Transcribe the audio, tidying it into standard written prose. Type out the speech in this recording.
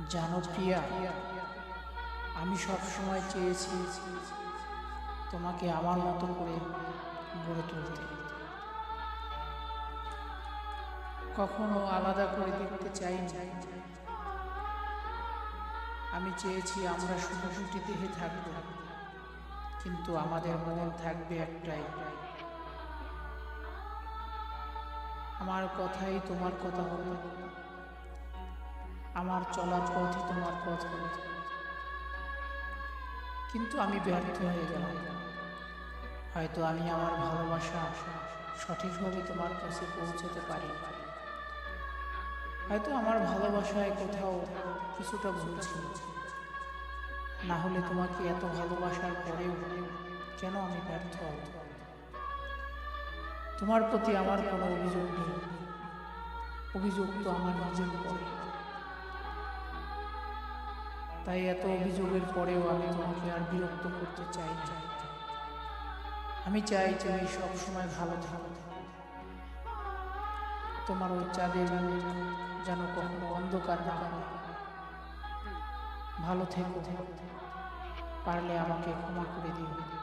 জানো প্রিয়া, আমি সব সময় চেয়েছি তোমাকে আমার মতো করে গড়ে তুলতে। কখনো আলাদা করে দেখতে চাইনি। আমি চেয়েছি আমরা শুধু দুটি দেহে থাকব, কিন্তু আমাদের মন থাকবে একটাই। আমার কথাই তোমার কথা হবে, আমার চলার পথই তোমার পথ হবে। কিন্তু আমি ব্যর্থ হয়ে গেলাম। হয়তো আমি আমার ভালোবাসা সঠিকভাবে তোমার কাছে পৌঁছাতে পারি। হয়তো আমার ভালোবাসায় কোথাও কিছুটা ভুল ছিল। না হলে তোমাকে এত ভালোবাসার পরেও কেন আমি ব্যর্থ হব? তোমার প্রতি আমার কোনো অভিযোগ নেই, অভিযোগ তো আমার নিজের উপরে। তাই এত অভিযোগের পরেও আমি তোমাকে আর বিরক্ত করতে চাই না। আমি চাই তুমি সব সময় ভালো থাকো। তোমার ওই চাঁদের মুখ যেন কখনো অন্ধকার না হয়। ভালো থেকো, পারলে আমাকে ক্ষমা করে দিও।